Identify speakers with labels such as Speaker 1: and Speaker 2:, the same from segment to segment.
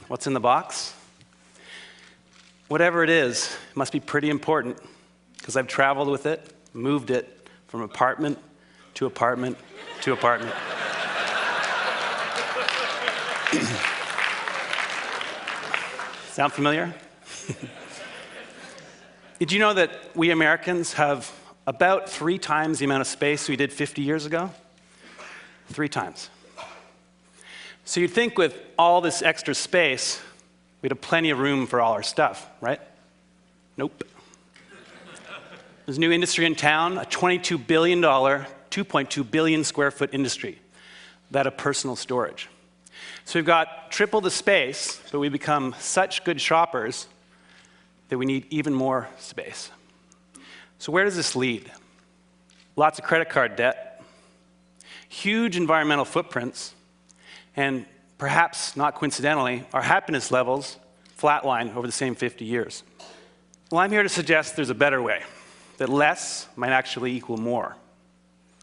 Speaker 1: What's in the box? Whatever it is, it must be pretty important, because I've traveled with it, moved it from apartment to apartment to apartment. Sound familiar? Did you know that we Americans have about 3 times the amount of space we did 50 years ago? 3 times. So you'd think with all this extra space, we'd have plenty of room for all our stuff, right? Nope. There's a new industry in town, a $22 billion, 2.2 billion square foot industry, that of personal storage. So we've got triple the space, but we become such good shoppers that we need even more space. So where does this lead? Lots of credit card debt, huge environmental footprints, and perhaps not coincidentally, our happiness levels flatline over the same 50 years. Well, I'm here to suggest there's a better way, that less might actually equal more.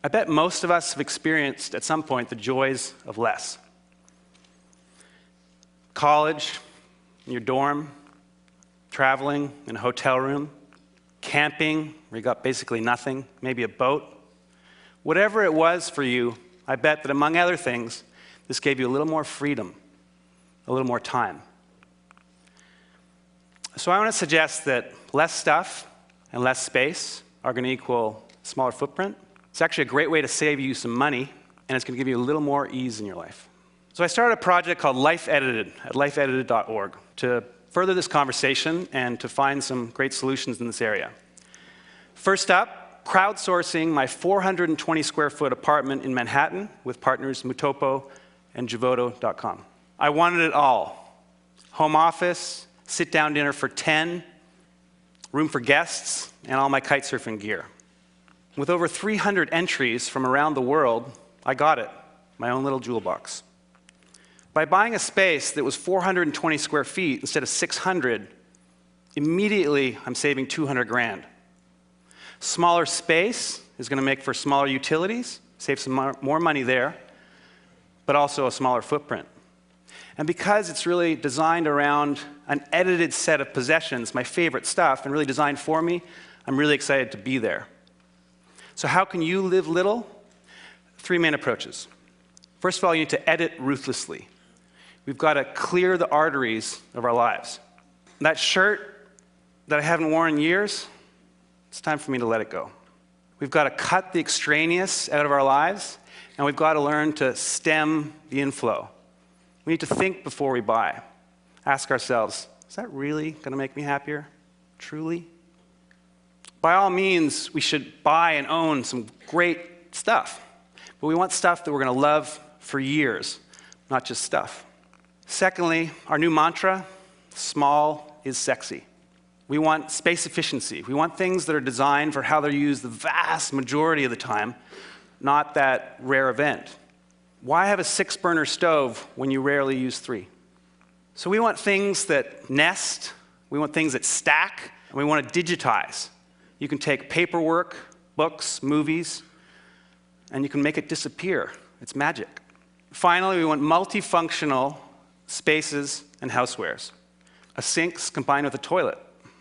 Speaker 1: I bet most of us have experienced at some point the joys of less. College, in your dorm, traveling in a hotel room, camping, where you got basically nothing, maybe a boat. Whatever it was for you, I bet that among other things, this gave you a little more freedom, a little more time. So I want to suggest that less stuff and less space are going to equal smaller footprint. It's actually a great way to save you some money, and it's going to give you a little more ease in your life. So I started a project called Life Edited at lifeedited.org to further this conversation and to find some great solutions in this area. First up, crowdsourcing my 420 square foot apartment in Manhattan with partners Mutopo and Javoto.com. I wanted it all. Home office, sit-down dinner for 10, room for guests, and all my kite surfing gear. With over 300 entries from around the world, I got it, my own little jewel box. By buying a space that was 420 square feet instead of 600, immediately I'm saving 200 grand. Smaller space is going to make for smaller utilities, save some more money there, but also a smaller footprint. And because it's really designed around an edited set of possessions, my favorite stuff, and really designed for me, I'm really excited to be there. So how can you live little? 3 main approaches. First of all, you need to edit ruthlessly. We've got to clear the arteries of our lives. That shirt that I haven't worn in years, it's time for me to let it go. We've got to cut the extraneous out of our lives, and we've got to learn to stem the inflow. We need to think before we buy. Ask ourselves, is that really going to make me happier? Truly? By all means, we should buy and own some great stuff, but we want stuff that we're going to love for years, not just stuff. Secondly, our new mantra, small is sexy. We want space efficiency. We want things that are designed for how they're used the vast majority of the time, not that rare event. Why have a 6-burner stove when you rarely use 3? So we want things that nest, we want things that stack, and we want to digitize. You can take paperwork, books, movies, and you can make it disappear. It's magic. Finally, we want multifunctional spaces and housewares. A sink's combined with a toilet.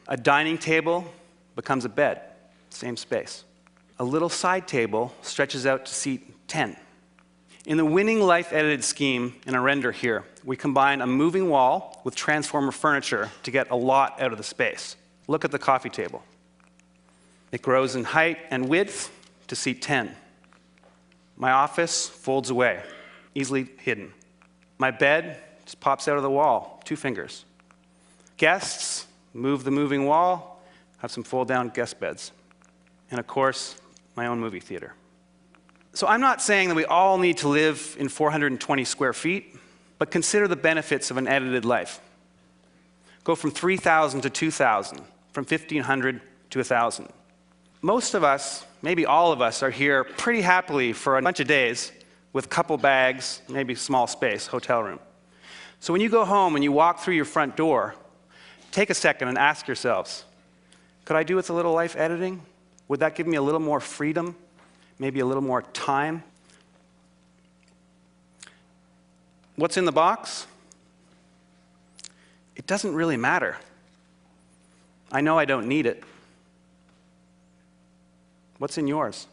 Speaker 1: A dining table becomes a bed, same space. A little side table stretches out to seat 10. In the winning Life Edited scheme in a render here, we combine a moving wall with transformer furniture to get a lot out of the space. Look at the coffee table. It grows in height and width to seat 10. My office folds away, easily hidden. My bed just pops out of the wall, 2 fingers. Guests move the moving wall, have some fold-down guest beds. And of course, my own movie theater. So I'm not saying that we all need to live in 420 square feet, but consider the benefits of an edited life. Go from 3,000 to 2,000, from 1,500 to 1,000. Most of us, maybe all of us, are here pretty happily for a bunch of days with a couple bags, maybe small space, hotel room. So when you go home and you walk through your front door, take a second and ask yourselves, could I do with a little life editing? Would that give me a little more freedom? Maybe a little more time? What's in the box? it doesn't really matter. I know I don't need it. What's in yours?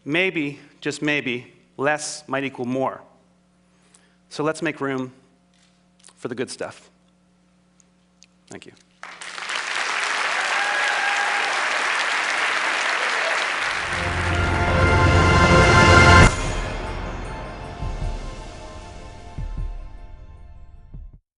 Speaker 1: Maybe, just maybe, less might equal more. So let's make room for the good stuff. Thank you.